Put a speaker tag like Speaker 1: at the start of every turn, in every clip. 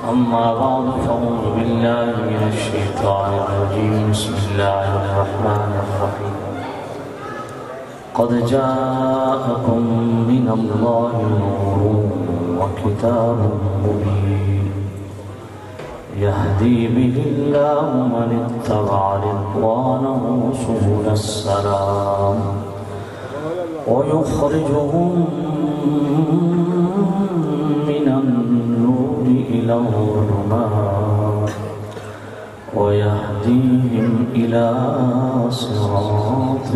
Speaker 1: أما بعد فأعوذ بالله من الشيطان الرجيم بسم الله الرحمن الرحيم قد جاءكم من الله نور وكتاب مبين يهدي به الله من اتبع رضوانه سبل السلام ويخرجهم من النور إلى الظلمات ويهديهم إلى صراط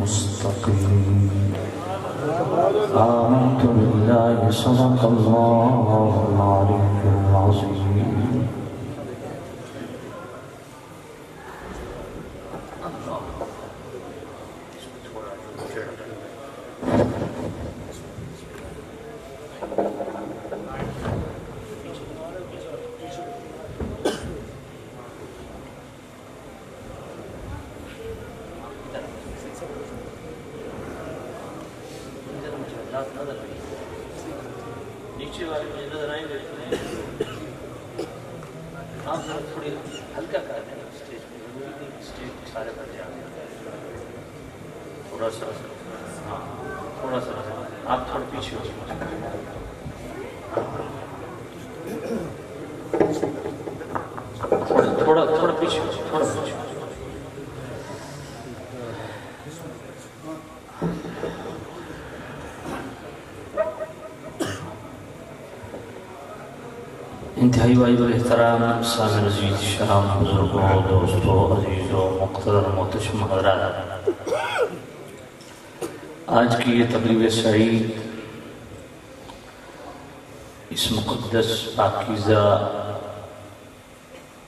Speaker 1: مستقيم آمنت بالله صدق الله العلي العظيم. نیچے والے مجھے نظر آئیں گے آپ ذرا تھوڑی ہلکا کر دیں اسٹیج پہ ضروری نہیں اسٹیج سارے پر جائیں تھوڑا سا ہاں تھوڑا سا آپ تھوڑا پیچھے ہو تھوڑا تھوڑا پیچھے ہو تھوڑا پیچھے انتہائی واجب الاحترام سامع عزیز شام بزرگوں دوستوں عزیزوں مقتدر محتشم حضرات، آج کی یہ تقریب سعید اس مقدس پاکیزہ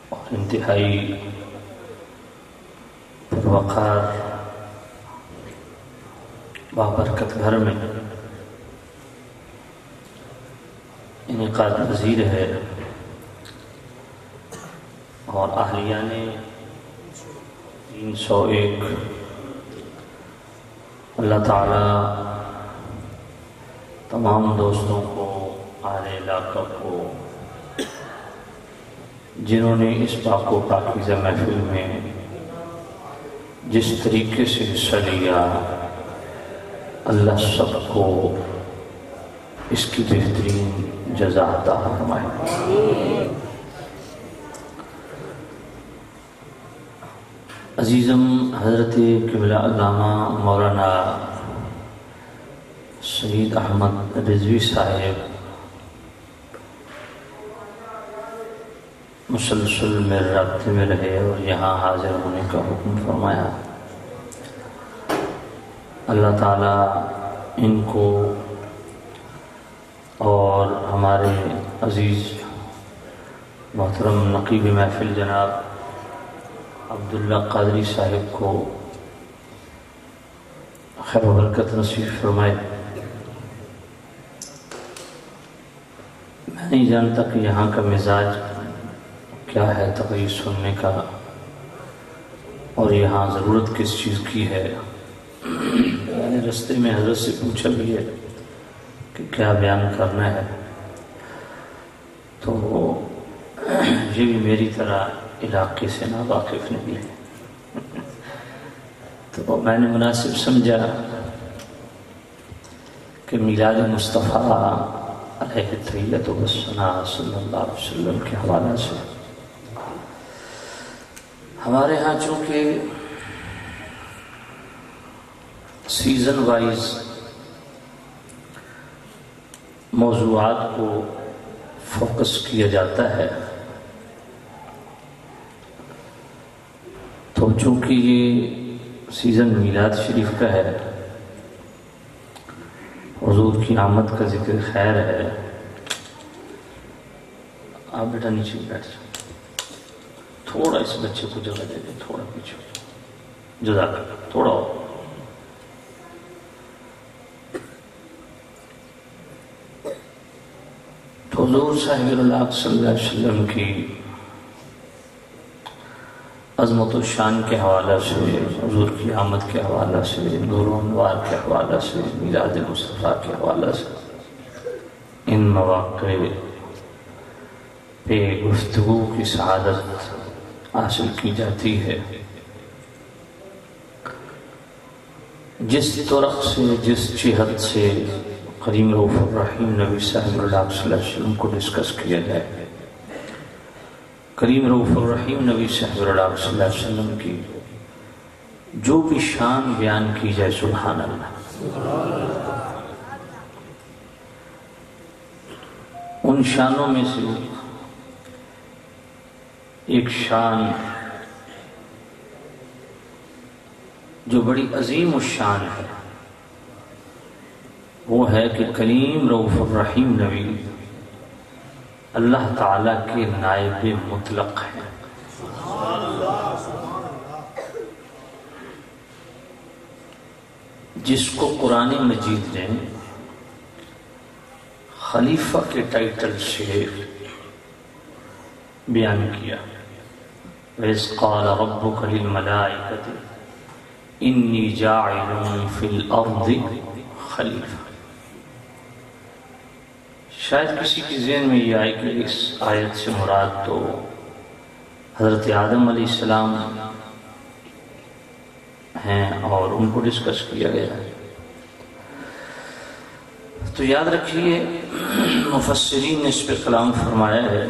Speaker 1: اور انتہائی پروقار بابرکت گھر میں انعقاد پذیر ہے اور اہلیان 301 اللہ تعالیٰ تمام دوستوں کو اہل علاقہ کو جنہوں نے اس پاک و پاکیزہ محفل میں جس طریقے سے حصہ لیا، اللہ سب کو اس کی بہترین جزا عطا فرمائے۔ عزیزم حضرت قبلہ علامہ مولانا سید احمد رضوی صاحب مسلسل میرے رابطے میں رہے اور یہاں حاضر ہونے کا حکم فرمایا۔ اللہ تعالیٰ ان کو اور ہمارے عزیز محترم نقیب محفل جناب عبداللہ قادری صاحب کو خیر و برکت نصیب فرمائے۔ میں نہیں جانتا کہ یہاں کا مزاج کیا ہے تقریر سننے کا اور یہاں ضرورت کس چیز کی ہے۔ میں نے رستے میں حضرت سے پوچھا بھی ہے کہ کیا بیان کرنا ہے، تو یہ بھی میری طرح علاقے سے ناواقف نہیں ہے، تو میں نے مناسب سمجھا کہ میلاد مصطفیٰ علیہ التحیۃ والثناء صلی اللہ علیہ وسلم کے حوالہ سے ہمارے ہاں چونکہ سیزن وائز موضوعات کو فوکس کیا جاتا ہے، تو چونکہ یہ سیزن میلاد شریف کا ہے، حضور کی آمد کا ذکر خیر ہے۔ آپ بیٹا نیچے بیٹھ جاؤ، تھوڑا اس بچے کو جگہ دے دیں، تھوڑا پیچھے جزاک اللہ، تھوڑا اور تو حضور صاحب اللہ صلی اللہ علیہ وسلم کی عظمت و شان کے حوالہ سے، حضور کی آمد کے حوالہ سے، نور و انوار کے حوالہ سے، میلاد مصطفیٰ کے حوالہ سے ان مواقع پہ گفتگو کی سعادت حاصل کی جاتی ہے۔ جس طرق سے، جس جہت سے کریم رؤوف الرحیم نبی صاحب اللہ صلی اللہ علیہ وسلم کو ڈسکس کیا جائے، کریم رؤوف الرحیم نبی صاحب اللہ صلی اللہ علیہ وسلم کی جو بھی شان بیان کی جائے، سبحان اللہ۔ ان شانوں میں سے ایک شان جو بڑی عظیم الشان ہے، وہ ہے کہ کریم رؤوف الرحیم نبی اللہ تعالیٰ کے نائب مطلق ہیں۔ جس کو قرآن مجید نے خلیفہ کے ٹائٹل سے بیان کیا، وَإِذْ قَالَ رَبُّكَ لِلْمَلَائِكَةِ إِنِّي جَاعِلٌ فِي الْأَرْضِ خلیفہ۔ شاید کسی کی ذہن میں یہ آئے کہ اس آیت سے مراد تو حضرت آدم علیہ السلام ہیں اور ان کو ڈسکس کیا گیا ہے۔ تو یاد رکھیے مفسرین نے اس پہ کلام فرمایا ہے،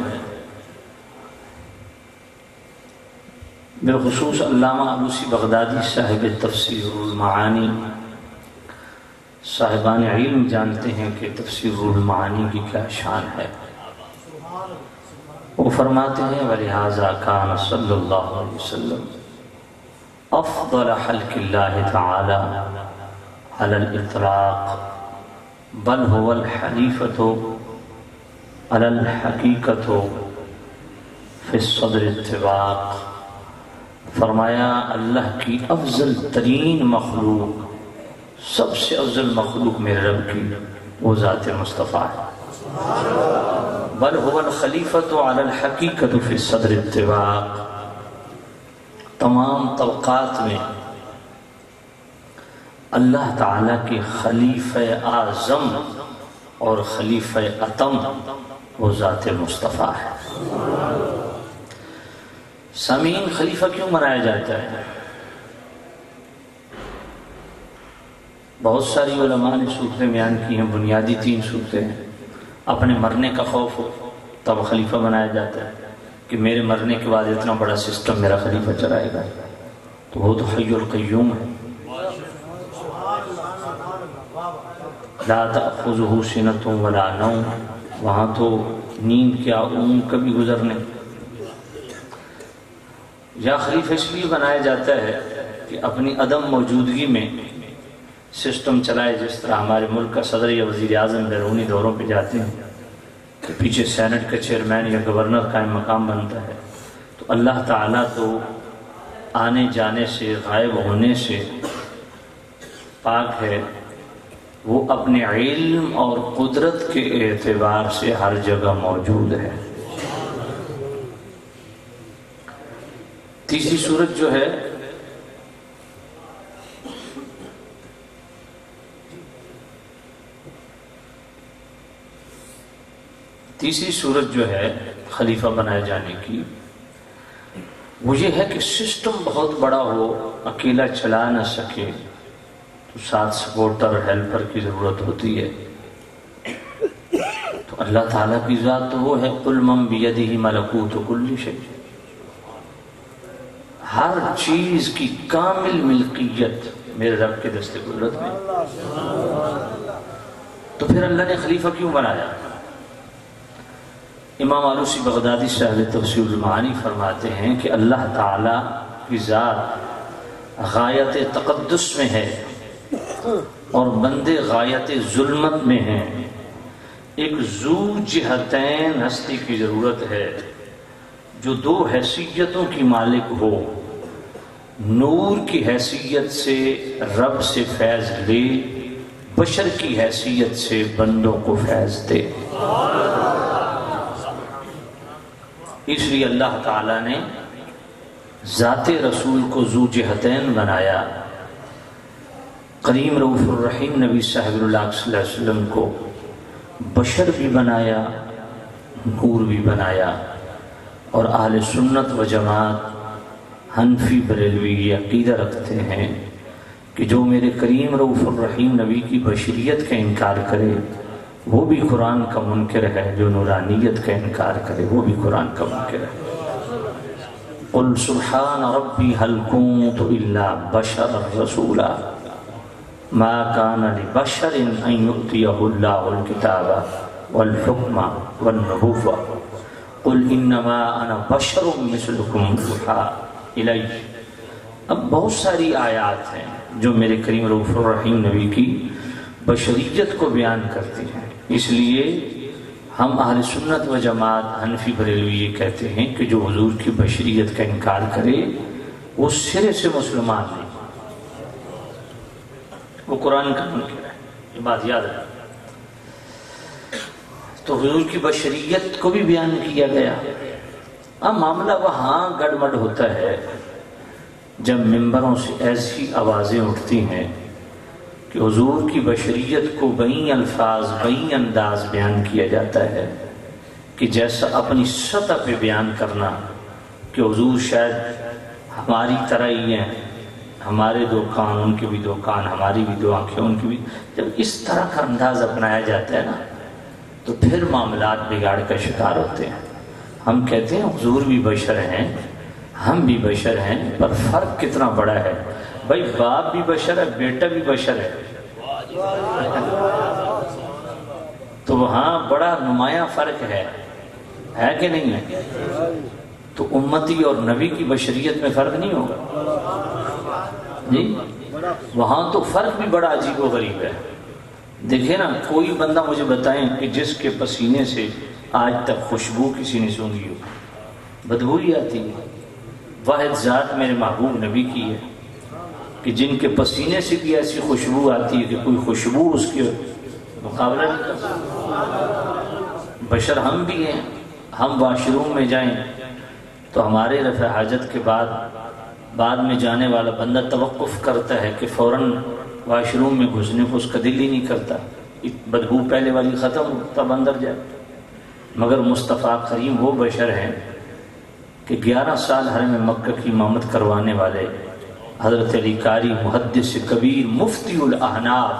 Speaker 1: بالخصوص علامہ علوسی بغدادی صاحب تفسیر المعانی، صاحبان علم جانتے ہیں کہ تفسیر المعانی کی کیا شان ہے۔ وہ فرماتے ہیں وَلِهَذَا كَانَ صلی اللہ علیہ وسلم افضل خلق اللہ تعالی علی الاطلاق بل هو الحلیفۃ علی الحقیقۃ فی الصدر اتباق۔ فرمایا اللہ کی افضل ترین مخلوق، سب سے افضل مخلوق میرے رب کی وہ ذات مصطفیٰ ہے۔ بل هو الخلیفۃ علی الحقیقۃ فی الصدر اتباق، تمام طبقات میں اللہ تعالیٰ کے خلیفہ اعظم اور خلیفہ اتم وہ ذات مصطفیٰ ہے۔ سامعین، خلیفہ کیوں منایا جاتا ہے؟ بہت ساری علماء نے صورتیں بیان کی ہیں، بنیادی 3 صورتیں ہیں۔ اپنے مرنے کا خوف ہو تب خلیفہ بنایا جاتا ہے کہ میرے مرنے کے بعد اتنا بڑا سسٹم میرا خلیفہ چلائے گا، تو وہ تو حی القیوم ہے۔ لا تأخذہ سنۃ ولا نوم، وہاں تو نیند کیا اونگ کبھی گزرنے۔ یا خلیفہ اس لیے بنایا جاتا ہے کہ اپنی عدم موجودگی میں سسٹم چلائے، جس طرح ہمارے ملک کا صدر یا وزیر اعظم بیرونی دوروں پہ جاتے ہیں کہ پیچھے سینٹ کا چیئرمین یا گورنر قائم مقام بنتا ہے، تو اللہ تعالیٰ تو آنے جانے سے، غائب ہونے سے پاک ہے، وہ اپنے علم اور قدرت کے اعتبار سے ہر جگہ موجود ہے۔ تیسری صورت جو ہے خلیفہ بنائے جانے کی، وہ یہ ہے کہ سسٹم بہت بڑا ہو، اکیلا چلا نہ سکے، تو ساتھ سپورٹر ہیلپر کی ضرورت ہوتی ہے۔ تو اللہ تعالیٰ کی ذات تو وہ ہے قُلْ مَنْ بِيَدِهِ مَلَكُوتُ كُلِّ شَيْءٍ، ہر چیز کی کامل ملکیت میرے رب کے دست قدرت میں۔ تو پھر اللہ نے خلیفہ کیوں بنایا؟ امام علوسی بغدادی صاحب تفسیر المعانی فرماتے ہیں کہ اللہ تعالیٰ کی ذات غایت تقدس میں ہے اور بندے غایت ظلمت میں ہیں۔ ایک ذو جہتین ہستی کی ضرورت ہے جو 2 حیثیتوں کی مالک ہو، نور کی حیثیت سے رب سے فیض لے، بشر کی حیثیت سے بندوں کو فیض دے۔ اس لیے اللہ تعالیٰ نے ذات رسول کو ذو جہتین بنایا، کریم رؤوف الرحیم نبی صاحب اللہ صلی اللہ علیہ وسلم کو بشر بھی بنایا، نور بھی بنایا، اور اہل سنت و جماعت حنفی بریلوی یہ عقیدہ رکھتے ہیں کہ جو میرے کریم رؤوف الرحیم نبی کی بشریت کا انکار کرے وہ بھی قرآن کا منکر ہے، جو نورانیت کا انکار کرے وہ بھی قرآن کا منکر ہے۔ قل سبحان ربی هل كنت الا بشرا رسولا ما كان لبشر ان يؤتيه الله الكتاب والحكم والنبوة قل انما انا بشر مثلكم يوحى الي۔ اب بہت ساری آیات ہیں جو میرے کریم رؤوف الرحیم نبی کی بشریت کو بیان کرتی ہیں، اس لیے ہم اہل سنت و جماعت حنفی بریلوی یہ کہتے ہیں کہ جو حضور کی بشریت کا انکار کرے وہ سرے سے مسلمان نہیں، وہ قرآن کا منکر ہے، یہ بات یاد رکھیں۔ تو حضور کی بشریت کو بھی بیان کیا گیا۔ اب معاملہ وہاں گڑبڑ ہوتا ہے جب ممبروں سے ایسی آوازیں اٹھتی ہیں کہ حضور کی بشریت کو بئی الفاظ بئی انداز بیان کیا جاتا ہے کہ جیسا اپنی سطح پہ بیان کرنا کہ حضور شاید ہماری طرح ہی ہیں، ہمارے دو کان ان کے بھی دو کان، ہماری بھی دو آنکھیں ان کی بھی، جب اس طرح کا انداز اپنایا جاتا ہے نا تو پھر معاملات بگاڑ کا شکار ہوتے ہیں۔ ہم کہتے ہیں حضور بھی بشر ہیں، ہم بھی بشر ہیں، پر فرق کتنا بڑا ہے بھائی، باپ بھی بشر ہے، بیٹا بھی بشر ہے، تو وہاں بڑا نمایاں فرق ہے کہ نہیں ہے؟ تو امتی اور نبی کی بشریت میں فرق نہیں ہوگا جی، وہاں تو فرق بھی بڑا عجیب و غریب ہے۔ دیکھیں نا، کوئی بندہ مجھے بتائیں کہ جس کے پسینے سے آج تک خوشبو کسی نے سونگھی ہو، بدبو ہی آتی ہے۔ واحد ذات میرے محبوب نبی کی ہے کہ جن کے پسینے سے بھی ایسی خوشبو آتی ہے کہ کوئی خوشبو اس کے مقابلہ نہیں کر سکتی۔ بشر ہم بھی ہیں، ہم واش روم میں جائیں تو ہمارے رفع حاجت کے بعد میں جانے والا بندہ توقف کرتا ہے کہ فوراً واش روم میں گھسنے کو اس کا دل ہی نہیں کرتا، بدبو پہلے والی ختم ہو تب اندر جائے۔ مگر مصطفیٰ کریم وہ بشر ہیں کہ 11 سال حرم مکہ کی امامت کروانے والے حضرت علی قاری محدث کبیر مفتی الاحناف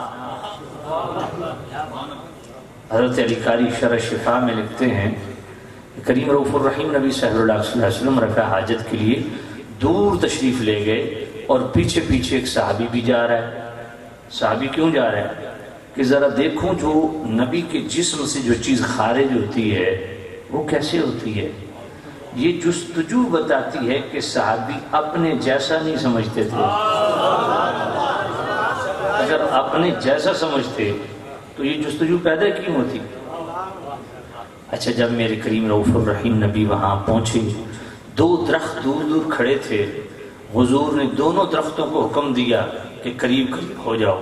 Speaker 1: حضرت علی قاری شرح شفا میں لکھتے ہیں کہ کریم رؤوف الرحیم نبی صلی اللہ علیہ وسلم رفع حاجت کے لیے دور تشریف لے گئے اور پیچھے پیچھے ایک صحابی بھی جا رہا ہے۔ صحابی کیوں جا رہا ہے کہ ذرا دیکھوں جو نبی کے جسم سے جو چیز خارج ہوتی ہے وہ کیسے ہوتی ہے۔ یہ جستجو بتاتی ہے کہ صحابی اپنے جیسا نہیں سمجھتے تھے، اگر اپنے جیسا سمجھتے تو یہ جستجو پیدا کیوں ہوتی۔ اچھا، جب میرے کریم رؤوف الرحیم نبی وہاں پہنچے، 2 درخت دور دور کھڑے تھے، حضور نے دونوں درختوں کو حکم دیا کہ قریب قریب ہو جاؤ۔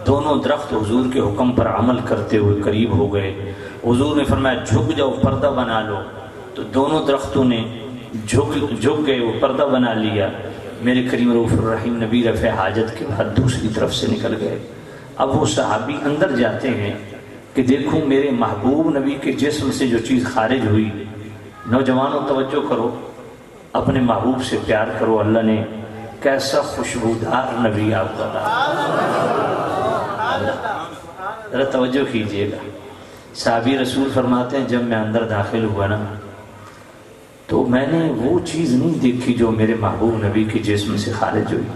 Speaker 1: دونوں درخت حضور کے حکم پر عمل کرتے ہوئے قریب ہو گئے۔ حضور نے فرمایا جھک جاؤ، پردہ بنا لو، تو دونوں درختوں نے جھک گئے، وہ پردہ بنا لیا۔ میرے کریم رؤوف الرحیم نبی رفع حاجت کے بعد دوسری طرف سے نکل گئے۔ اب وہ صحابی اندر جاتے ہیں کہ دیکھوں میرے محبوب نبی کے جسم سے جو چیز خارج ہوئی۔ نوجوانوں توجہ کرو، اپنے محبوب سے پیار کرو، اللہ نے کیسا خوشبودار نبی آپ کا ذرا توجہ کیجئے گا۔ صحابی رسول فرماتے ہیں جب میں اندر داخل ہوا نا تو میں نے وہ چیز نہیں دیکھی جو میرے محبوب نبی کے جسم سے خارج ہوئی۔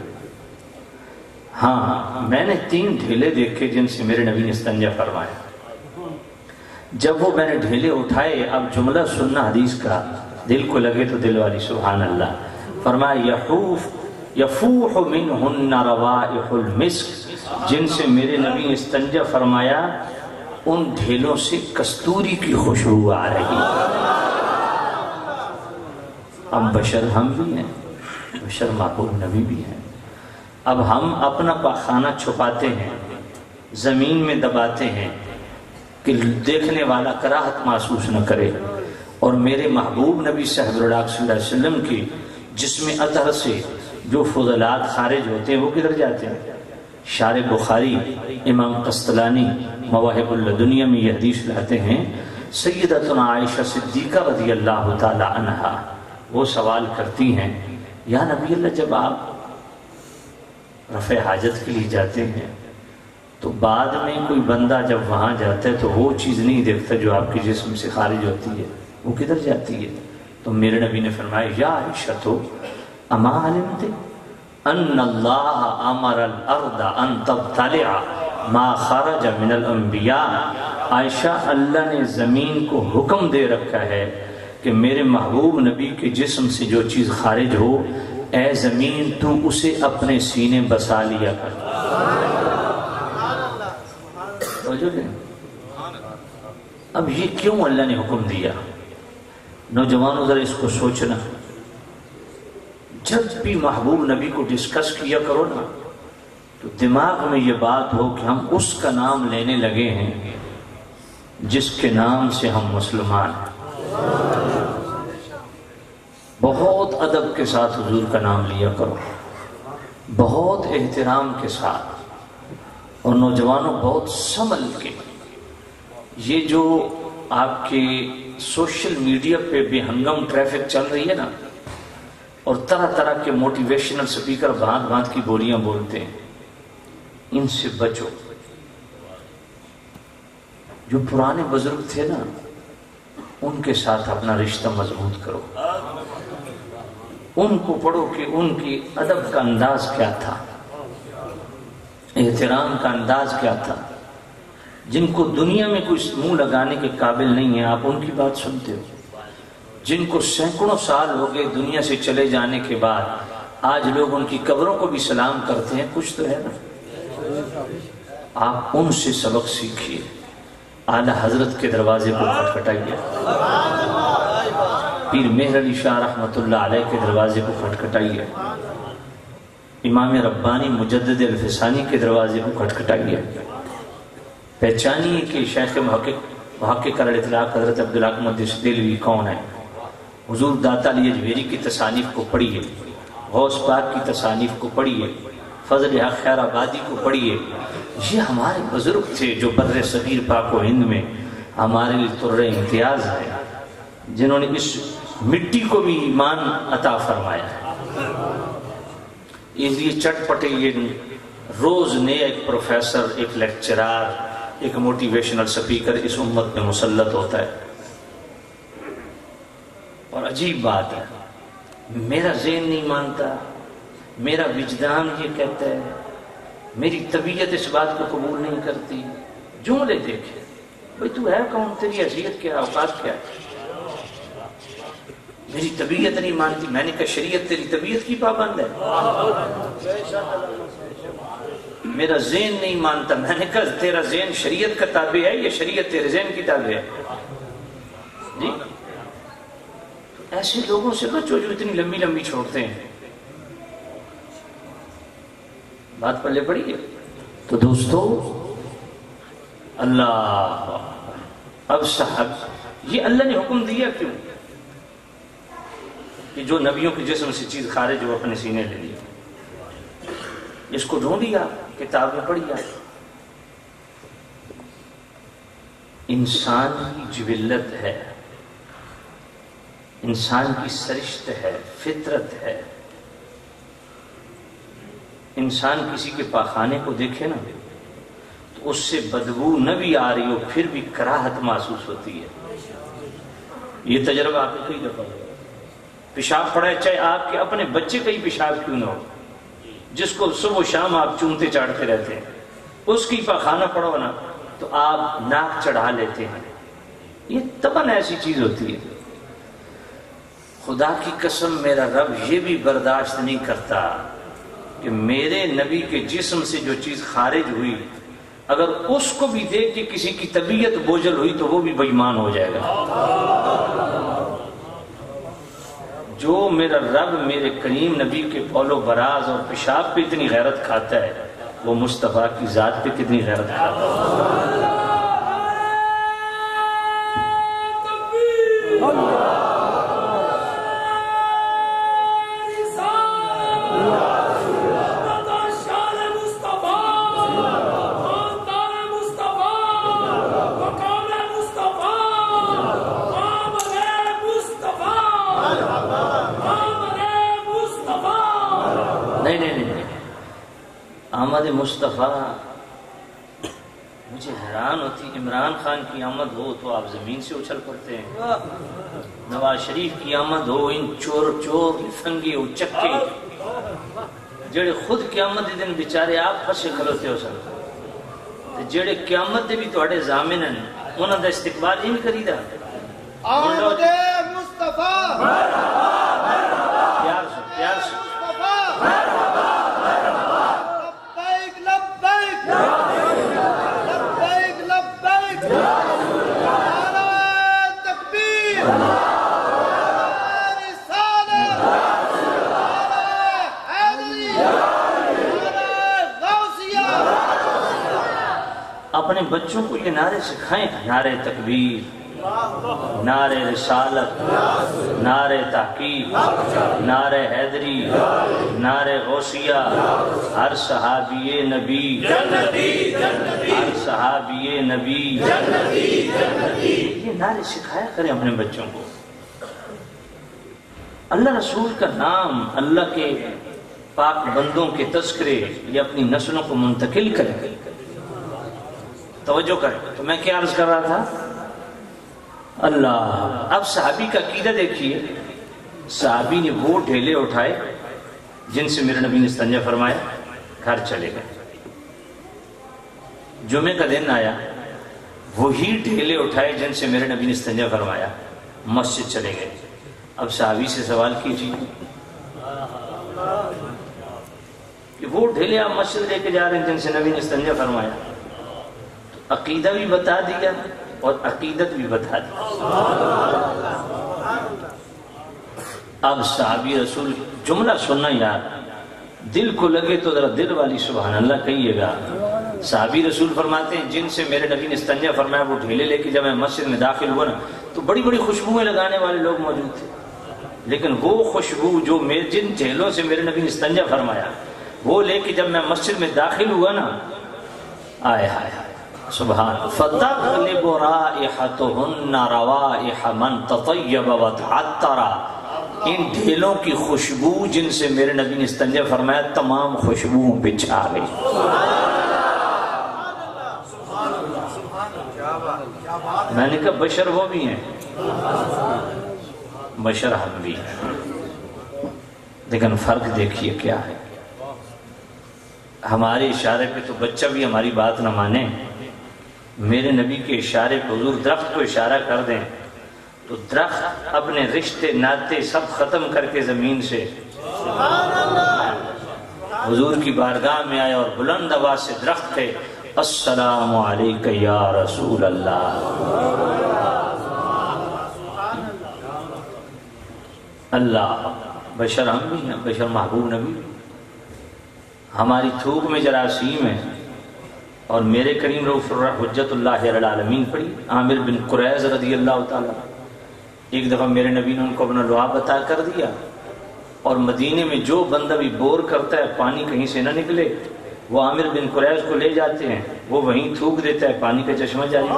Speaker 1: ہاں، میں نے 3 ڈھیلے دیکھے جن سے میرے نبی نے استنجا فرمایا۔ جب وہ میں نے ڈھیلے اٹھائے، اب جملہ سننا حدیث کا، دل کو لگے تو دل والی سبحان اللہ، فرمایا یفوح منہن روائح المسک، جن سے میرے نبی نے استنجا فرمایا ان ڈھیلوں سے کستوری کی خوشبو آ رہی۔ اب بشر ہم بھی ہیں، بشر محبوب نبی بھی ہیں۔ اب ہم اپنا پاخانہ چھپاتے ہیں، زمین میں دباتے ہیں کہ دیکھنے والا کراہت محسوس نہ کرے، اور میرے محبوب نبی صلی اللہ علیہ وسلم کی جسم اطہر سے جو فضلات خارج ہوتے ہیں وہ کدھر جاتے ہیں؟ شارح بخاری امام قسطلانی مواہب اللدنیہ میں یہ حدیث لاتے ہیں سیدتنا عائشہ صدیقہ رضی اللہ تعالی عنہا وہ سوال کرتی ہیں، یا نبی اللہ جب آپ رفع حاجت کے لیے جاتے ہیں تو بعد میں کوئی بندہ جب وہاں جاتا ہے تو وہ چیز نہیں دیکھتا جو آپ کے جسم سے خارج ہوتی ہے، وہ کدھر جاتی ہے؟ تو میرے نبی نے فرمایا، یا عائشہ تو اما علمت ان اللہ امر الارض ان تبتلع ما خرج من الانبیاء، عائشہ اللہ نے زمین کو حکم دے رکھا ہے کہ میرے محبوب نبی کے جسم سے جو چیز خارج ہو، اے زمین تو اسے اپنے سینے بسا لیا کر۔ اب یہ کیوں اللہ نے حکم دیا؟ نوجوانوں ذرا اس کو سوچنا، جب بھی محبوب نبی کو ڈسکس کیا کرو نا تو دماغ میں یہ بات ہو کہ ہم اس کا نام لینے لگے ہیں جس کے نام سے ہم مسلمان ہیں۔ بہت ادب کے ساتھ حضور کا نام لیا کرو، بہت احترام کے ساتھ، اور نوجوانوں بہت سنبھل کے۔ یہ جو آپ کے سوشل میڈیا پہ بھی ہنگم ٹریفک چل رہی ہے نا، اور طرح طرح کے موٹیویشنل سپیکر بھانت بھانت کی بولیاں بولتے ہیں، ان سے بچو۔ جو پرانے بزرگ تھے نا ان کے ساتھ اپنا رشتہ مضبوط کرو، ان کو پڑھو کہ ان کی ادب کا انداز کیا تھا، احترام کا انداز کیا تھا۔ جن کو دنیا میں کوئی منہ لگانے کے قابل نہیں ہے آپ ان کی بات سنتے ہو، جن کو سینکڑوں سال ہو گئے دنیا سے چلے جانے کے بعد آج لوگ ان کی قبروں کو بھی سلام کرتے ہیں، کچھ تو ہے نا۔ آپ ان سے سبق سیکھیے، اعلی حضرت کے دروازے کو کھٹکھٹائیے، پیر مہر علی شاہ رحمۃ اللہ علیہ کے دروازے کو کھٹکھٹائیے، امام ربانی مجدد الفسانی کے دروازے کو کھٹکھٹائیے، پہچانیے کہ شیخ محقق الاطلاق حضرت عبدالحق محدث دہلوی کون ہے، حضور داتا علی اجمیری کی تصانیف کو پڑھیے، غوث پاک کی تصانیف کو پڑھیے، فضل حق خیر آبادی کو پڑھیے۔ یہ ہمارے بزرگ تھے جو بر صغیر پاک و ہند میں ہمارے لیے طر امتیاز ہے، جنہوں نے اس مٹی کو بھی ایمان عطا فرمایا ہے۔ اس لیے چٹ پٹے یہ روز نئے ایک پروفیسر، ایک لیکچرار، ایک موٹیویشنل سپیکر اس امت میں مسلط ہوتا ہے۔ اور عجیب بات ہے، میرا ذہن نہیں مانتا، میرا وجدان یہ کہتا ہے، میری طبیعت اس بات کو قبول نہیں کرتی۔ جملے دیکھے، بھئی تو ہے کون، تیری حیثیت کیا، اوقات کیا ہے؟ میری طبیعت نہیں مانتی۔ میں نے کہا شریعت تیری طبیعت کی پابند ہے؟ میرا ذہن نہیں مانتا۔ میں نے کہا تیرا ذہن شریعت کا تابع ہے یا شریعت تیرے ذہن کی تابع ہے؟ جی ایسے لوگوں سے بچو جو اتنی لمبی لمبی چھوڑتے ہیں۔ بات پلے پڑی ہے تو دوستو، اللہ اب صاحب یہ اللہ نے حکم دیا کیوں کہ جو نبیوں کے جسم سے چیز خارج ہو اپنے سینے لے لیا؟ اس کو ڈھونڈیا، کتاب میں پڑھیا۔ انسان کی جبلت ہے، انسان کی سرشت ہے، فطرت ہے۔ انسان کسی کے پاخانے کو دیکھے نا تو اس سے بدبو نہ بھی آ رہی ہو پھر بھی کراہت محسوس ہوتی ہے۔ یہ تجربہ آپ نے کئی دفعہ ہوا۔ پیشاب پڑا ہے، چاہے آپ کے اپنے بچے کا ہی پیشاب کیوں نہ ہو، جس کو صبح و شام آپ چومتے چاڑتے رہتے ہیں، اس کی پاخانہ پڑا ہو نا تو آپ ناک چڑھا لیتے ہیں۔ یہ تباہ ایسی چیز ہوتی ہے۔ خدا کی قسم میرا رب یہ بھی برداشت نہیں کرتا کہ میرے نبی کے جسم سے جو چیز خارج ہوئی اگر اس کو بھی دیکھ کے کسی کی طبیعت بوجھل ہوئی تو وہ بھی بے ایمان ہو جائے گا۔ جو میرا رب میرے کریم نبی کے بول و براز اور پیشاب پہ اتنی غیرت کھاتا ہے وہ مصطفیٰ کی ذات پہ کتنی غیرت کھاتا ہے۔ محمد مصطفیٰ، مجھے حیران ہوتی، عمران خان کی آمد ہو تو آپ زمین سے اچھل پڑتے ہیں، نواز شریف کی آمد ہو ان چور چور لفنگی اچکے جڑے خود قیامت دے دن بیچارے آپ پھسے کھلوتے ہو سکتے، جڑے قیامت دے بھی تواڈے ضامن ہیں انہاں دا استقبال ہی نہیں کریدا۔
Speaker 2: آمد مصطفیٰ
Speaker 1: پیار سے پیار سے
Speaker 2: لبیک لبیک لبیک لبیک، نعرہ تکبیر، نعرہ رسالت، نعرہ حیدری، نعرہ غوثیہ۔
Speaker 1: اپنے بچوں کو یہ نعرے سکھائیں، نعرے تکبیر، نعرے رسالت، نعرے تحقیق، نعرے حیدری، نعرے غوثیہ، ہر صحابی نبی ہر صحابی نبی، یہ نعرے سکھایا کریں اپنے بچوں کو۔ اللہ رسول کا نام، اللہ کے پاک بندوں کے تذکرے یہ اپنی نسلوں کو منتقل کریں۔ توجہ کریں، تو میں کیا عرض کر رہا تھا؟ اللہ، اب صحابی کا عقیدہ دیکھیے، صحابی نے وہ ڈھیلے اٹھائے جن سے میرے نبی نے استنجا فرمایا، گھر چلے گئے۔ جمعے کا دن آیا، وہی ڈھیلے اٹھائے جن سے میرے نبی نے استنجا فرمایا، مسجد چلے گئے۔ اب صحابی سے سوال کیجیے کہ وہ ڈھیلے آپ مسجد لے کے جا رہے ہیں جن سے نبی نے استنجا فرمایا، تو عقیدہ بھی بتا دیا اور عقیدت بھی بتا دی۔ اب صحابی رسول جملہ سننا یار، دل کو لگے تو ذرا دل والی سبحان اللہ کہیے گا۔ صحابی رسول فرماتے ہیں جن سے میرے نبی نے استنجا فرمایا وہ ڈھیلے لے کے جب میں مسجد میں داخل ہوا نا تو بڑی بڑی خوشبوئیں لگانے والے لوگ موجود تھے، لیکن وہ خوشبو جو جن ڈھیلوں سے میرے نبی نے استنجا فرمایا وہ لے کے جب میں مسجد میں داخل ہوا نا، آئے ہائے سبحان، فَتَغْلِبُ رَائِحَتُهُنَّ رَوَائِحَ مَنْ تَطَيَّبَ وَتَعَطَّرَ، ان ڈھیلوں کی خوشبو جن سے میرے نبی نے استنجا فرمایا تمام خوشبوؤں پہ چھا گئی۔ میں نے کہا بشر وہ بھی ہیں، بشر ہم بھی ہیں، لیکن فرق دیکھیے کیا ہے۔ ہمارے اشارے پہ تو بچہ بھی ہماری بات نہ مانے، میرے نبی کے اشارے پہ حضور درخت کو اشارہ کر دیں تو درخت اپنے رشتے ناتے سب ختم کر کے زمین سے حضور کی بارگاہ میں آیا اور بلند آواز سے درخت کہے السلام علیکہ یا رسول اللہ۔ اللہ، بشر ہم بھی ہیں، بشر محبوب نبی، ہماری تھوک میں جراثیم ہے۔ اور میرے کریم رؤوف حجت اللہ علی العالمین پڑھی، عامر بن قریظ رضی اللہ تعالیٰ، ایک دفعہ میرے نبی نے ان کو اپنا لعاب عطا کر دیا، اور مدینے میں جو بندہ بھی بور کرتا ہے پانی کہیں سے نہ نکلے وہ عامر بن قریظ کو لے جاتے ہیں، وہ وہیں تھوک دیتا ہے، پانی کا چشمہ جاری۔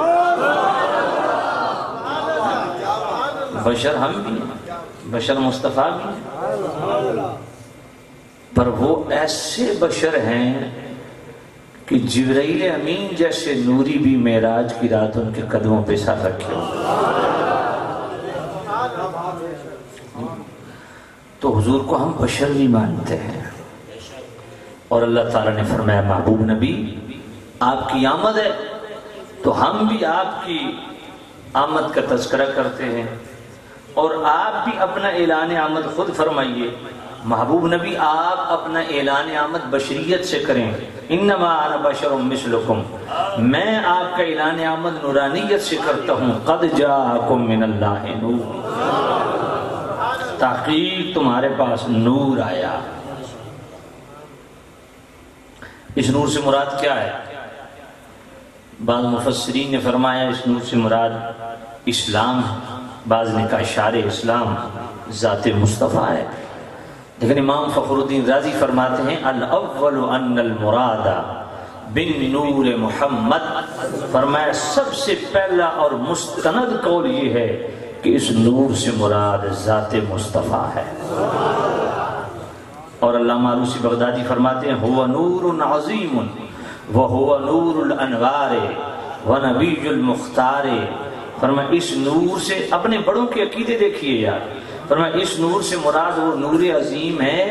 Speaker 1: بشر ہم بھی ہیں، بشر مصطفیٰ بھی ہیں، پر وہ ایسے بشر ہیں کہ جبرائیل امین جیسے نوری بھی معراج کی رات ان کے قدموں پہ سر رکھے ہو۔ تو حضور کو ہم بشر بھی مانتے ہیں، اور اللہ تعالیٰ نے فرمایا محبوب نبی آپ کی آمد ہے تو ہم بھی آپ کی آمد کا تذکرہ کرتے ہیں، اور آپ بھی اپنا اعلان آمد خود فرمائیے۔ محبوب نبی آپ اپنا اعلان آمد بشریت سے کریں، انما انا بشر مثلکم، میں آپ کا اعلان آمد نورانیت سے کرتا ہوں، قد جاءکم من اللہ نور، تحقیق تمہارے پاس نور آیا۔ اس نور سے مراد کیا ہے؟ بعض مفسرین نے فرمایا اس نور سے مراد اسلام، بعض نے کہا شار اسلام ذات مصطفیٰ ہے، لیکن امام فخر الدین رازی فرماتے ہیں الاول ان المراد بالنور محمد، فرمایا سب سے پہلا اور مستند قول یہ ہے کہ اس نور سے مراد ذات مصطفیٰ ہے۔ اور علامہ آلوسی بغدادی فرماتے ہیں ہوا نور عظیم وہو نور الانوار ونبی المختار. فرمایا اس نور سے، اپنے بڑوں کے عقیدے دیکھیے یار، فرمایا اس نور سے مراد وہ نور عظیم ہے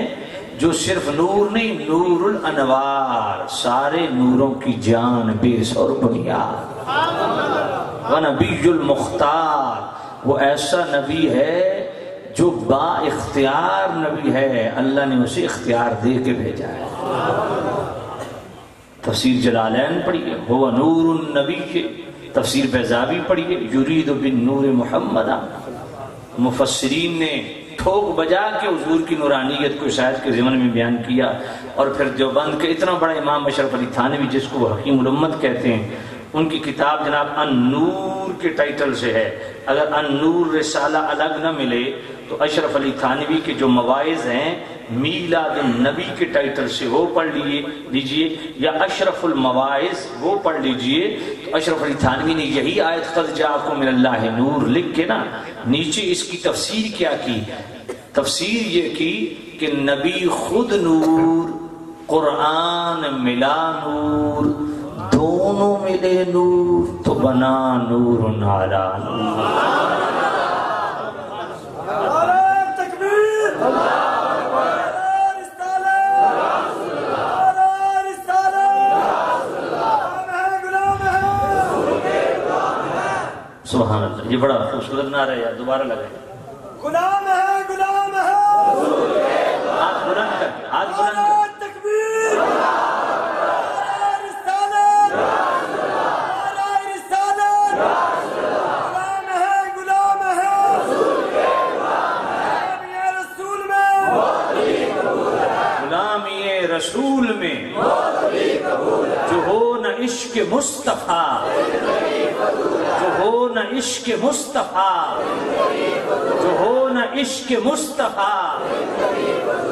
Speaker 1: جو صرف نور نہیں، نور الانوار، سارے نوروں کی جان، بیس اور بنیاد. ونبی المختار، وہ ایسا نبی ہے جو با اختیار نبی ہے، اللہ نے اسے اختیار دے کے بھیجا ہے. تفسیر جلالین پڑھیے ہوا نور النبی، تفسیر بیضاوی پڑھیے یرید بالنور محمد. مفسرین نے ٹھوک بجا کے حضور کی نورانیت کو اس آیت کے ضمن میں بیان کیا. اور پھر دیوبند کے اتنا بڑا امام اشرف علی تھانوی جس کو حکیم الامت کہتے ہیں، ان کی کتاب جناب النور کے ٹائٹل سے ہے. اگر النور رسالہ الگ نہ ملے تو اشرف علی تھانوی کے جو مواعظ ہیں میلاد النبی کے ٹائٹل سے وہ پڑھ لیجئے، یا اشرف المواعظ وہ پڑھ لیجئے. تو اشرف علی تھانوی نے یہی آیت قد جاءکم من اللہ نور لکھ کے نا نیچے اس کی تفسیر کیا کی؟ تفسیر یہ کی کہ نبی خود نور، قرآن ملا نور، دونوں ملے نور تو بنا نور علی نور. سبحان اللہ، یہ بڑا خوبصورت نعرہ ہے یار، دوبارہ لگائیں.
Speaker 2: غلام ہے، غلام ہے،
Speaker 1: ہاتھ بلند کر، ہاتھ بلند کر.
Speaker 2: تکبیر، رسالت، رسالت، غلام ہے، غلام ہے، غلام یہ رسول میں،
Speaker 1: جو ہو نہ عشق مصطفیٰ، جو ہو نہ عشق مصطفیٰ، جو ہو نہ عشق مصطفیٰ،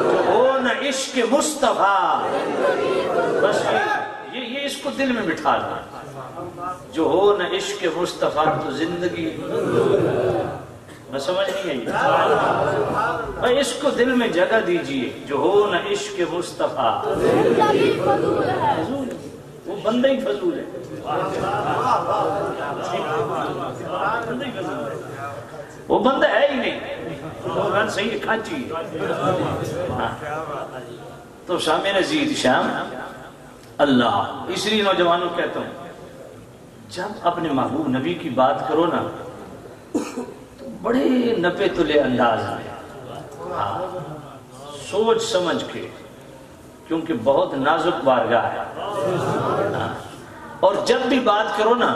Speaker 1: جو ہو نہ عشق مصطفیٰ. بس یہ اس کو دل میں بٹھا لو، جو ہو نہ عشق مصطفیٰ تو زندگی میں سمجھ نہیں آئی. اس کو دل میں جگہ دیجئے، جو ہو نہ عشق مصطفیٰ، وہ بندہ ہی فضول ہے. وہ بندہ ہے ہی نہیں، صحیح کھانچی. تو شام نزید شام اللہ، اس لیے نوجوانوں کہتا ہوں جب اپنے محبوب نبی کی بات کرو نا تو بڑے نپے تلے انداز میں، سوچ سمجھ کے، کیونکہ بہت نازک بارگاہ ہے. اور جب بھی بات کرو نا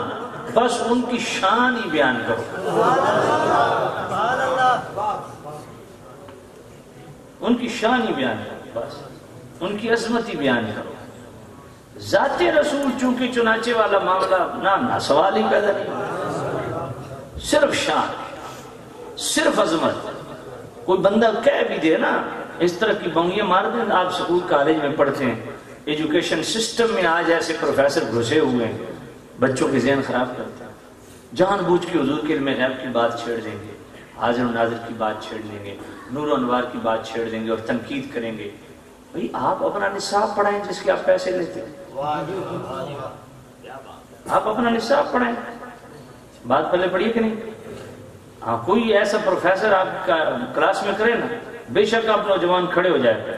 Speaker 1: بس ان کی شان ہی بیان کرو، ان کی شان ہی بیان کرو، بس ان کی عظمت ہی بیان کرو. ذات رسول چونکہ چنانچہ والا معاملہ نہ سوال ہی پیدا نہیں، صرف شان، صرف عظمت. کوئی بندہ کہہ بھی دے نا اس طرح کی بنگیاں مار دیں. آپ سکول کالج میں پڑھتے ہیں، ایجوکیشن سسٹم میں آج ایسے پروفیسر گھسے ہوئے ہیں بچوں کے ذہن خراب کرتے ہیں، جان بوجھ کے حضور کے علم غیب کی بات چھیڑ دیں گے، حاضر و ناظر کی بات چھیڑ دیں گے، نور و انوار کی بات چھیڑ دیں گے اور تنقید کریں گے. بھئی آپ اپنا نصاب پڑھائیں جس کے آپ پیسے لیتے ہیں، آپ اپنا نصاب پڑھائیں. بات پہلے پڑھیے کہ نہیں؟ ہاں کوئی ایسا پروفیسر آپ کا کلاس میں کرے نا، بے شک آپ نوجوان کھڑے ہو جائے گا،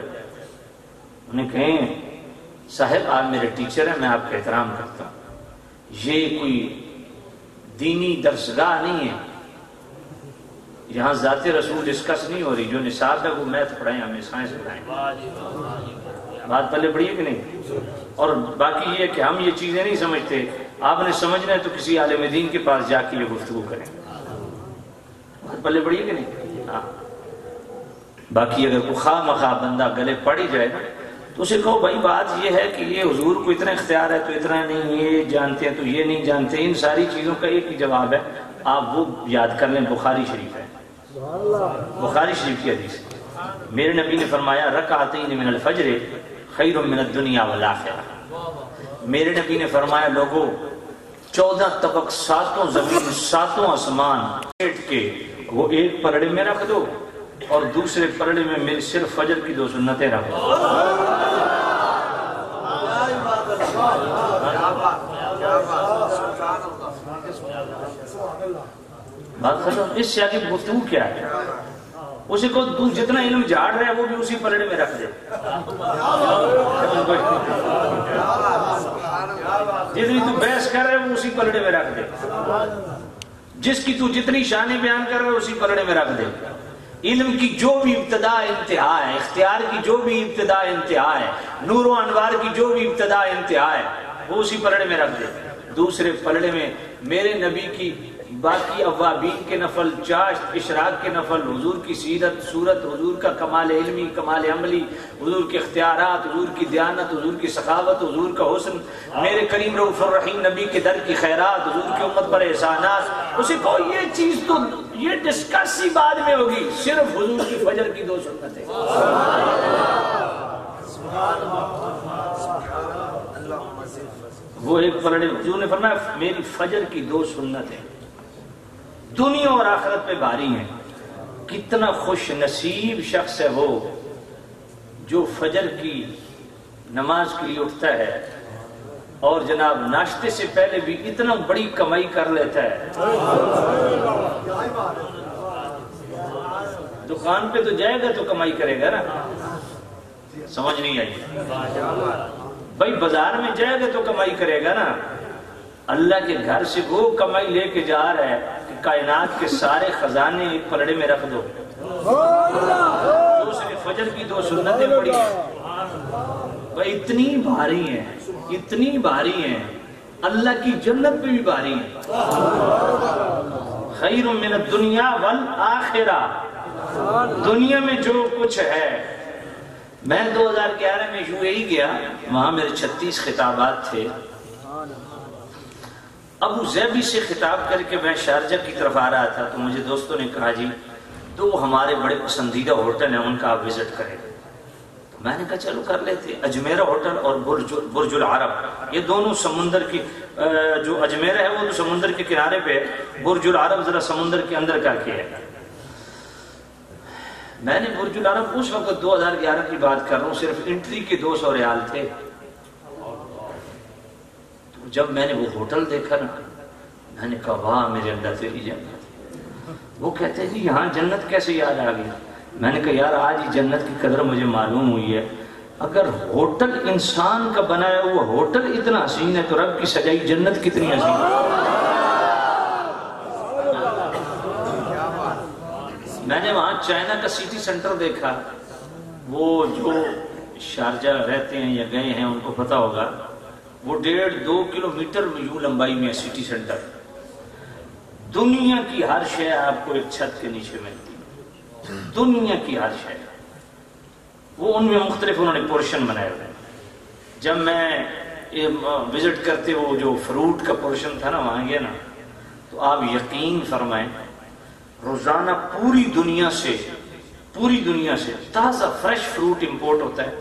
Speaker 1: انہیں کہیں صاحب آپ میرے ٹیچر ہیں، میں آپ کا احترام کرتا ہوں، یہ کوئی دینی درسگاہ نہیں ہے، یہاں ذات رسول ڈسکس نہیں ہو رہی، جو نصاب ہے وہ میتھ پڑھائیں، ہمیں سائنس پڑھائیں. بات پہلے پڑھیے کہ نہیں؟ اور باقی یہ کہ ہم یہ چیزیں نہیں سمجھتے، آپ نے سمجھنا ہے تو کسی عالم دین کے پاس جا کے یہ گفتگو کریں. بات پہلے پڑھیے کہ نہیں؟ ہاں. باقی اگر کوئی خواہ مخواہ بندہ گلے پڑ ہی جائے نا تو اسے کہو بھائی بات یہ ہے کہ یہ حضور کو اتنا اختیار ہے تو اتنا نہیں، یہ جانتے ہیں تو یہ نہیں جانتے. ان ساری چیزوں کا ایک ہی جواب ہے، آپ وہ یاد کر لیں، بخاری شریف ہے، بخاری شریف کی حدیث. میرے نبی نے فرمایا رکعتین من الفجر خیر من الدنیا والآخرہ. میرے نبی نے فرمایا لوگوں 14 طبق، 7 زمین 7 آسمان پیٹ کے وہ ایک پرڑے میں رکھ دو اور دوسرے پلڑے میں میری صرف فجر کی 2 سنتیں رکھ دو. بات ختم. اس سے آگے گفتگو کیا ہے؟ اسی کو تو جتنا علم جھاڑ رہا ہے وہ بھی اسی پلڑے میں رکھ دے. جتنی تو بحث کر رہا ہے وہ اسی پلڑے میں رکھ دے. جس کی تو جتنی شانیں بیان کر رہا ہے اسی پلڑے میں رکھ دے. علم کی جو بھی ابتدا انتہا ہے، اختیار کی جو بھی ابتدا انتہا ہے، نور و انوار کی جو بھی ابتدا انتہا ہے، وہ اسی پلڑے میں رکھ دے. دوسرے پلڑے میں میرے نبی کی باقی اوابین کے نفل، چاشت، اشراق کے نفل، حضور کی سیرت، صورت، حضور کا کمال علمی، کمال عملی، حضور کے اختیارات، حضور کی دیانت، حضور کی سخاوت، حضور کا حسن، میرے کریم رؤوف الرحیم نبی کے در کی خیرات، حضور کی امت پر احسانات. اسے کو یہ چیز تو یہ ڈسکس ہی بعد میں ہوگی، صرف حضور کی فجر کی 2 سنتیں. وہ ایک پلڑے حضور نے فرمایا میری فجر کی 2 سنتیں دنیا اور آخرت پہ بھاری ہیں. کتنا خوش نصیب شخص ہے وہ جو فجر کی نماز کے لیے اٹھتا ہے اور جناب ناشتے سے پہلے بھی اتنا بڑی کمائی کر لیتا ہے. دکان پہ تو جائے گا تو کمائی کرے گا نا. سمجھ نہیں آئی؟ بھائی بازار میں جائے گا تو کمائی کرے گا نا. اللہ کے گھر سے وہ کمائی لے کے جا رہا ہے کہ کائنات کے سارے خزانے ایک پلڑے میں رکھ دو. دوسرے فجر کی 2 سنتیں پڑھی بھائی اتنی بھاری ہیں، اتنی بھاری ہیں، اللہ کی جنت پہ بھی بھاری ہیں. خیر من الدنیا والآخرہ، دنیا میں جو کچھ ہے. میں 2011 میں UAE گیا، وہاں میرے 36 خطابات تھے. ابو ظبی سے خطاب کر کے میں شارجہ کی طرف آ رہا تھا تو مجھے دوستوں نے کہا جی 2 ہمارے بڑے پسندیدہ ہوٹل ہیں ان کا آپ وزٹ کریں. تو میں نے کہا چلو کر لیتے. اجمیرہ ہوٹل اور برج العرب، یہ دونوں سمندر کی، جو اجمیرہ ہے وہ تو سمندر کے کنارے پہ ہے، برج العرب ذرا سمندر کے اندر کر کے ہے. میں نے برج العرب اس وقت 2011 کی بات کر رہا ہوں، صرف انٹری کے 200 ریال تھے. جب میں نے وہ ہوٹل دیکھا نا میں نے کہا واہ میرے اللہ تیری جنت. وہ کہتے ہیں جی یہاں جنت کیسے یاد آ گئی؟ میں نے کہا یار آج ہی جنت کی قدر مجھے معلوم ہوئی ہے. اگر ہوٹل انسان کا بنایا ہوا ہوٹل اتنا حسین ہے تو رب کی سجائی جنت کتنی حسین ہے. میں نے وہاں چائنا کا سٹی سینٹر دیکھا. وہ جو شارجہ رہتے ہیں یا گئے ہیں ان کو پتا ہوگا، وہ 1.5-2 کلومیٹر میں یوں لمبائی میں سٹی سینٹر. دنیا کی ہر شے آپ کو ایک چھت کے نیچے ملتی ہے، دنیا کی ہر شے. وہ ان میں مختلف انہوں نے پورشن بنائے ہوئے. جب میں وزٹ کرتے وہ جو فروٹ کا پورشن تھا نا وہاں گیا نا تو آپ یقین فرمائیں روزانہ پوری دنیا سے تازہ فریش فروٹ امپورٹ ہوتا ہے.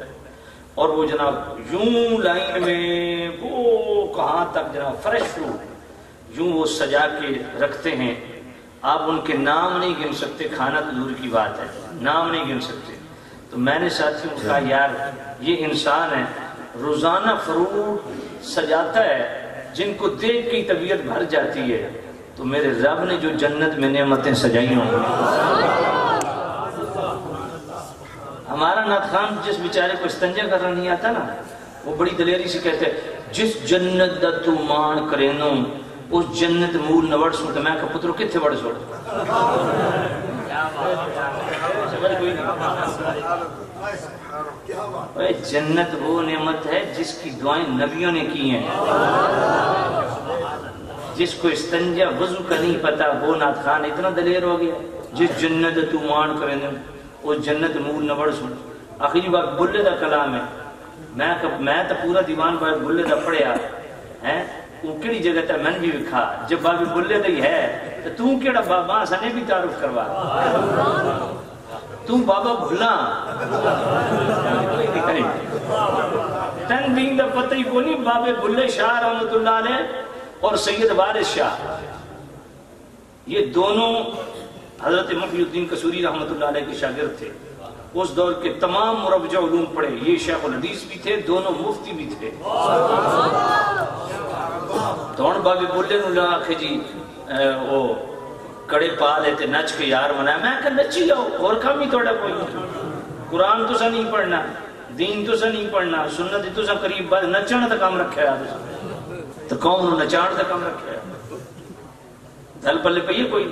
Speaker 1: اور وہ جناب یوں لائن میں وہ کہاں تک جناب فریش فروٹ یوں وہ سجا کے رکھتے ہیں. آپ ان کے نام نہیں گن سکتے، کھانا تو دور کی بات ہے، نام نہیں گن سکتے. تو میں نے ساتھیوں کہا یار یہ انسان ہے روزانہ فروٹ سجاتا ہے جن کو دیکھ کے طبیعت بھر جاتی ہے. تو میرے رب نے جو جنت میں نعمتیں سجائی ہوں گی. ہمارا نعت خان جس بیچارے کو استنجا کرنا نہیں آتا نا وہ بڑی دلیری سے کہتے ہیں جس جنت دا تو مان کرینو اس جنت مول نہ وڑسوں. تو میں کہا پترو کتھے وڑسوں؟ جنت وہ نعمت ہے جس کی دعائیں نبیوں نے کی ہیں. جس کو استنجا وضو کا نہیں پتا وہ نعت خان اتنا دلیر ہو گیا جس جنت تو مان کرینو وہ جنت مول نہ وڑسوں. آخری بات بلے دا کلام ہے. میں تو پورا دیوان بار بلے دا پڑھیا ہے. وہ کیڑی جگہ تے من بھی وکھا جب بابی بلے دا ہی ہے تو توں کیڑا بابا سنے بھی تعارف کروا توں بابا بھلا تن دین دا پتہ ہی کو نہیں. بابے بلے شاہ رحمت اللہ علیہ اور سید وارث شاہ یہ دونوں حضرت محی الدین قصوری رحمۃ اللہ علیہ کے شاگرد تھے، اس دور کے تمام مربع علوم پڑھے، یہ شیخ الحدیث بھی تھے، دونوں مفتی بھی تھے۔ تو ہن بابے بولے نو لا کہ جی وہ کڑے پا لیتے نچ کے یار منایا، میں کہ نچی جاؤ، اور کام ہی تھوڑا کوئی قرآن تو سا نہیں پڑھنا، دین تو سا نہیں پڑھنا، سنت تو سا قریب بس نچن دا کام رکھا ہے، تو قوم نو نچان دا کام رکھا ہے، دل پلے پہ یہ کوئی۔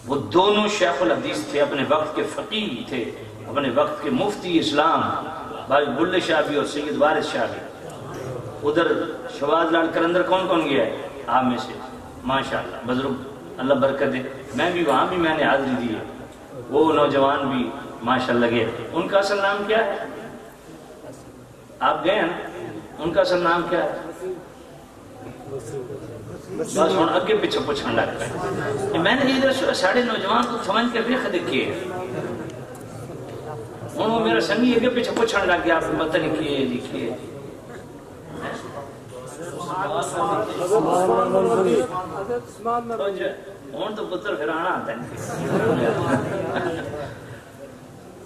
Speaker 1: وہ دونوں شیخ الحدیث تھے، اپنے وقت کے فقیہ تھے، اپنے وقت کے مفتی اسلام، بھائی بلے شاہ بھی اور سید وارث شاہ بھی۔ ادھر شواز لال قلندر کون کون گیا ہے آپ میں سے؟ ماشاءاللہ بزرگ، اللہ برکت دے، میں بھی وہاں بھی میں نے حاضری دی ہے، وہ نوجوان بھی ماشاءاللہ گئے۔ ان کا اصل نام کیا ہے؟ آپ گئے ہیں نا؟ ان کا اصل نام کیا ہے؟ بس ہوں اگے پیچھے پوچھنے لگ پہ، میں نے ادھر ساڑھے نوجوان کو سمجھ کے دیکھ دیکھیے، ہوں وہ میرا سنگی اگے پیچھے پوچھنے لگ گیا، آپ نے پتہ نہیں کیے لکھیے ہوں تو پتر پھر آنا آتا ہے۔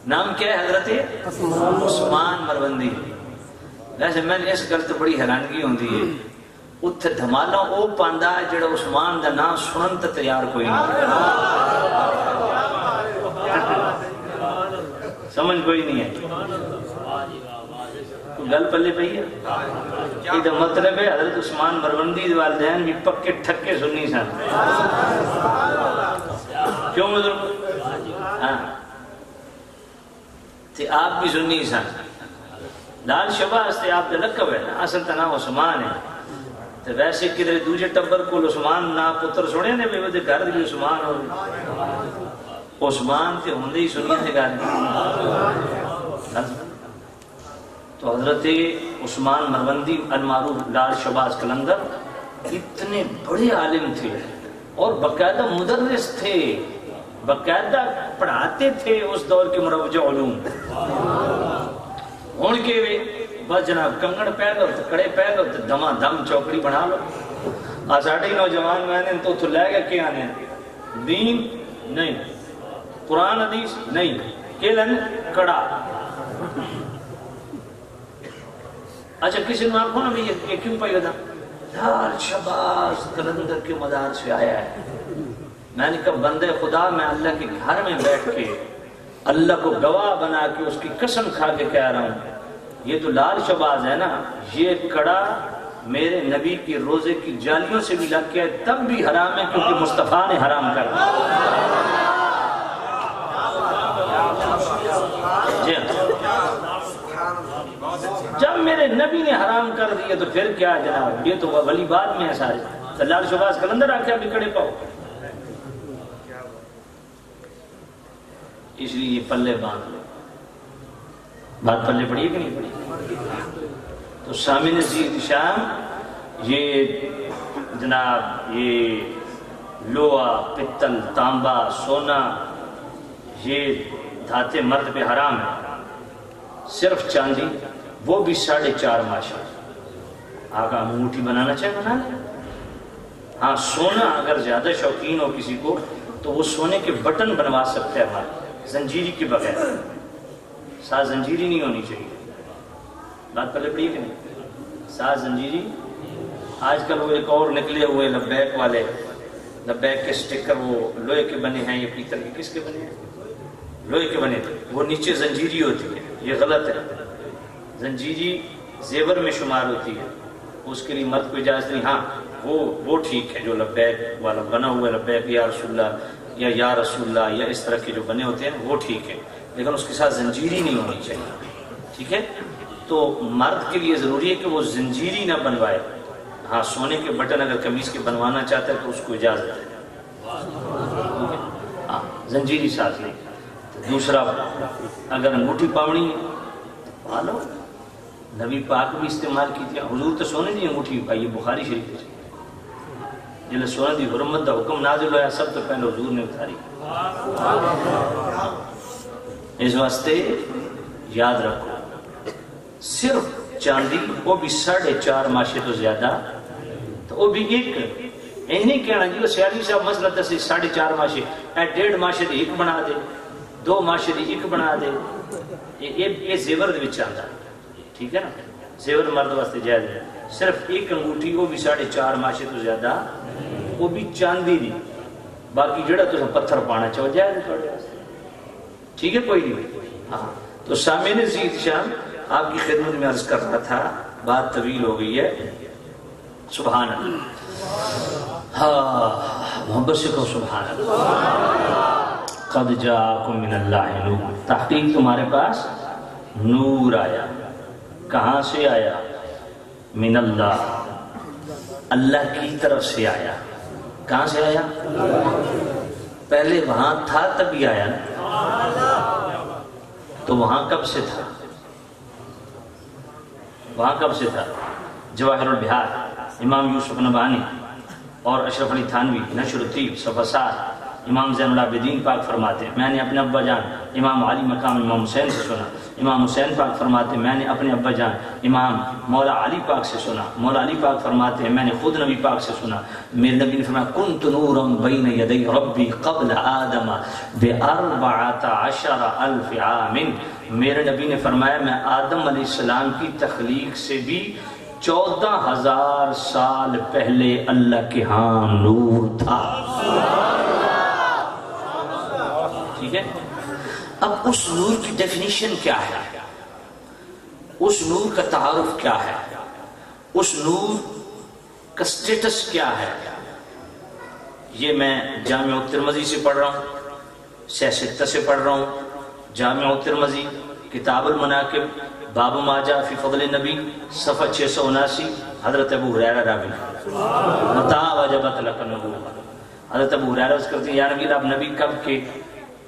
Speaker 1: نام کیا ہے حضرت عثمان مروندی۔ ویسے میں نے اس گل تو بڑی حیرانگی ہوندی ہے، اتھے دھمالا او پاندا جڑا عثمان دا نام سنن تے تیار کوئی نہیں، سمجھ کوئی نہیں ہے، گل پلے پئی ہے۔ یہ مطلب ہے حضرت عثمان مروندی والدین بھی پکے ٹھکے سنی سن، کیوں مطلب؟ ہاں تے آپ بھی سنی سن، لال شباز تے آپ دے لقب ہے نا، اصل تے نام عثمان ہے، تے ویسے کدھر دوجے ٹبر کو عثمان نا پتر سنے نے بھی وہ گھر بھی عثمان ہو، عثمان تے ہوندے ہی سنی تے گھر۔ تو حضرت عثمان مروندی المعروف لال شباز قلندر اتنے بڑے عالم تھے اور باقاعدہ مدرس تھے، باقاعدہ پڑھاتے تھے اس دور کے مروج علوم۔ ہون کے بس جناب کنگڑ پہ گو تو کڑے پہ گو تو دما دم چوکڑی بنا لو۔ ساڑھے نوجوان میں نے تو لے گا کیا آنے دین نہیں، قرآن حدیث نہیں، کہ لینے کڑا۔ اچھا کسی نے آپ کو نا بھی یہ کیوں پائی گا؟ لال شباز قلندر کے مدار سے آیا ہے۔ میں نے کہا بندے خدا، میں اللہ کے گھر میں بیٹھ کے اللہ کو گواہ بنا کے اس کی قسم کھا کے کہہ رہا ہوں، یہ تو لال شباز ہے نا، یہ کڑا میرے نبی کی روزے کی جالیوں سے بھی لگ کے تب بھی حرام ہے کیونکہ مصطفیٰ نے حرام کر دیا۔ جب میرے نبی نے حرام کر دیا تو پھر کیا جناب، یہ تو ولی بات میں ہے سارے۔ تو لال شباز قلندر آ کے ابھی کڑے پاؤ، اس لیے یہ پلے باندھ لو۔ بات پلے پڑی ہے کہ نہیں پڑی؟ تو سامعین عزیز شام، یہ جناب یہ لوہا، پتل، تانبا، سونا، یہ دھاتے مرد پہ حرام ہے۔ صرف چاندی، وہ بھی 4.5 ماشا۔ آقا انگوٹھی بنانا چاہے بنا لیں۔ ہاں سونا اگر زیادہ شوقین ہو کسی کو تو وہ سونے کے بٹن بنوا سکتے ہیں، ہمارے زنجیری کے بغیر، ساتھ زنجیری نہیں ہونی چاہیے۔ بات پہلے پڑی کہ نہیں؟ ساتھ زنجیری۔ آج کل وہ ایک اور نکلے ہوئے لبیک والے، لبیک کے سٹکر وہ لوہے کے بنے ہیں، یہ پیتل کے کس کے بنے ہیں؟ لوہے کے بنے تھے، وہ نیچے زنجیری ہوتی ہے، یہ غلط ہے۔ زنجیری زیور میں شمار ہوتی ہے، اس کے لیے مرد کو اجازت نہیں۔ ہاں وہ ٹھیک ہے جو لبیک والا بنا ہوا ہے، لبیک یا رسول اللہ یا رسول اللہ یا اس طرح کے جو بنے ہوتے ہیں وہ ٹھیک ہے، لیکن اس کے ساتھ زنجیری نہیں ہونی چاہیے، ٹھیک ہے؟ تو مرد کے لیے ضروری ہے کہ وہ زنجیری نہ بنوائے۔ ہاں سونے کے بٹن اگر قمیض کے بنوانا چاہتا ہے تو اس کو اجازت ہے، ہاں زنجیری ساتھ نہیں۔ دوسرا، اگر انگوٹھی پاونی ہے لو، نبی پاک بھی استعمال کی تھی، حضور تو سونے دی انگوٹھی پائی، یہ بخاری شریف ہے۔ جلے سونے دی حرمت دا حکم نازل ہوا سب تو پہلے حضور نے اتاری۔ اس واسطے یاد رکھو، صرف چاندی، وہ بھی 4.5 ماشے تو زیادہ، تو وہ بھی ایک یہ نہیں کہنا جی وہ سیالی صاحب مسئلہ دسی 4.5 ماشے اے 1.5 ماشے دی ایک بنا دے 2 ماشے دی ایک بنا دے یہ زیور دے وچ آندا ٹھیک ہے نا زیور مرد واسطے جائز ہے صرف ایک انگوٹھی وہ بھی 4.5 ماشے تو زیادہ وہ بھی چاندی دی باقی جڑا تو پتھر پانا چاہو جائز ہے ٹھیک ہے کوئی نہیں ہاں تو سامعین عزیز شام آپ کی خدمت میں عرض کر رہا تھا بات طویل ہو گئی ہے سبحان اللہ ہاں محبت سے کہو سبحان اللہ قد جاءکم من اللہ نور تحقیق تمہارے پاس نور آیا کہاں سے آیا من اللہ اللہ کی طرف سے آیا کہاں سے آیا پہلے وہاں تھا تبھی آیا تو وہاں کب سے تھا وہاں کب سے تھا جواہر البحار امام یوسف نبہانی اور اشرف علی تھانوی نشر الطیب صفحہ 7 امام زین العابدین پاک فرماتے ہیں میں نے اپنے ابا جان امام علی مقام امام حسین سے سنا امام حسین پاک فرماتے ہیں میں نے اپنے ابا جان امام مولا علی پاک سے سنا مولا علی پاک فرماتے ہیں میں نے خود نبی پاک سے سنا میرے نبی نے فرمایا کنت نورا بین یدی ربی قبل آدم ب14 الف عام میرے نبی نے فرمایا میں آدم علیہ السلام کی تخلیق سے بھی 14,000 سال پہلے اللہ کے ہاں نور تھا ٹھیک ہے اب اس نور کی ڈیفینیشن کیا ہے اس نور کا تعارف کیا ہے اس نور کا سٹیٹس کیا ہے یہ میں جامع ترمذی سے پڑھ رہا ہوں سیاستہ سے پڑھ رہا ہوں جامع ترمذی کتاب المناقب باب ما جاء فی فضل النبی صفحہ 679 حضرت ابو ہریرہ راوی متى وجبت لك النبوۃ حضرت ابو ہریرہ اس کرتے ہیں یا نبی آپ نبی کب کے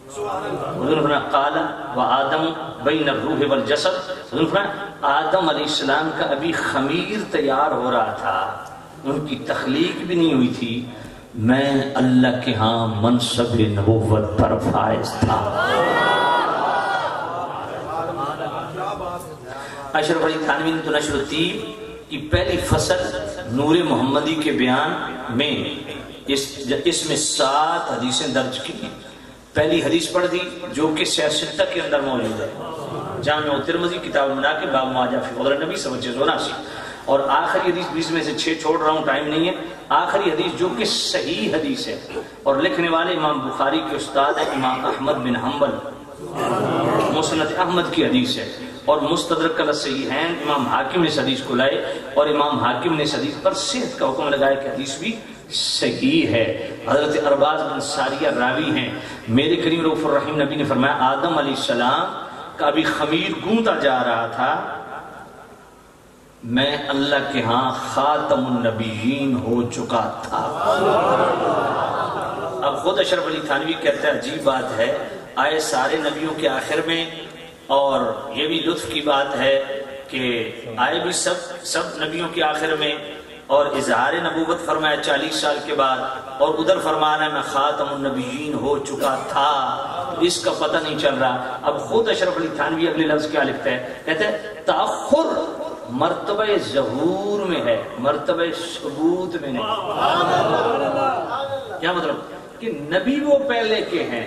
Speaker 1: حضور نے فرمایا قال وآدم بین الروح والجسد حضور نے فرمایا آدم علیہ السلام کا ابھی خمیر تیار ہو رہا تھا ان کی تخلیق بھی نہیں ہوئی تھی میں اللہ کے ہاں منصب نبوت پر فائز تھا اشرف علی تھانوی نے تو نشر الطیب کی پہلی فصل نور محمدی کے بیان میں اس میں 7 حدیثیں درج کی پہلی حدیث پڑھ دی جو کہ سیاستہ کے اندر موجود ہے جامع ترمذی کتاب المناقب باب ما جاء فی فضل النبی صفحہ 679 اور آخری حدیث 20 میں سے 6 چھوڑ رہا ہوں ٹائم نہیں ہے آخری حدیث جو کہ صحیح حدیث ہے اور لکھنے والے امام بخاری کے استاد ہیں امام احمد بن حنبل مسند احمد کی حدیث ہے اور مستدرک الصحیحین امام حاکم نے اس حدیث کو لائے اور امام حاکم نے اس حدیث پر صحت کا حکم لگایا کہ حدیث بھی صحیح ہے حضرت ارباز بن ساریہ راوی ہیں میرے کریم رؤوف الرحیم نبی نے فرمایا آدم علیہ السلام کا ابھی خمیر گوندا جا رہا تھا میں اللہ کے ہاں خاتم النبیین ہو چکا تھا اب خود اشرف علی تھانوی کہتا ہے عجیب بات ہے آئے سارے نبیوں کے آخر میں اور یہ بھی لطف کی بات ہے کہ آئے بھی سب نبیوں کے آخر میں اور اظہار نبوت فرمایا 40 سال کے بعد اور ادھر فرمانا ہے میں خاتم النبیین ہو چکا تھا اس کا پتہ نہیں چل رہا اب خود اشرف علی تھانوی اگلے لفظ کیا لکھتا ہے کہتے ہیں تاخر مرتبہ ظہور میں ہے مرتبہ ثبوت میں نہیں کیا مطلب کہ نبی وہ پہلے کے ہیں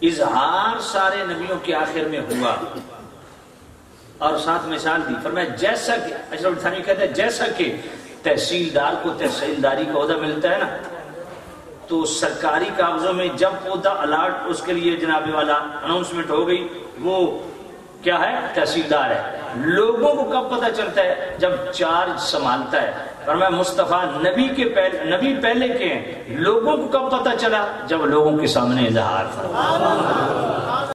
Speaker 1: اظہار سارے نبیوں کے آخر میں ہوا اور ساتھ مثال دی فرمایا جیسا کہ اشرف علی تھانوی کہتا ہے جیسا کہ تحصیلدار کو تحصیلداری کا عہدہ ملتا ہے نا تو سرکاری کاغذوں میں جب عہدہ الاٹ اس کے لیے جناب والا اناؤنسمنٹ ہو گئی وہ کیا ہے تحصیلدار ہے لوگوں کو کب پتہ چلتا ہے جب چارج سنبھالتا ہے فرمایا مصطفیٰ نبی پہلے کے ہیں لوگوں کو کب پتہ چلا جب لوگوں کے سامنے اظہار فرمایا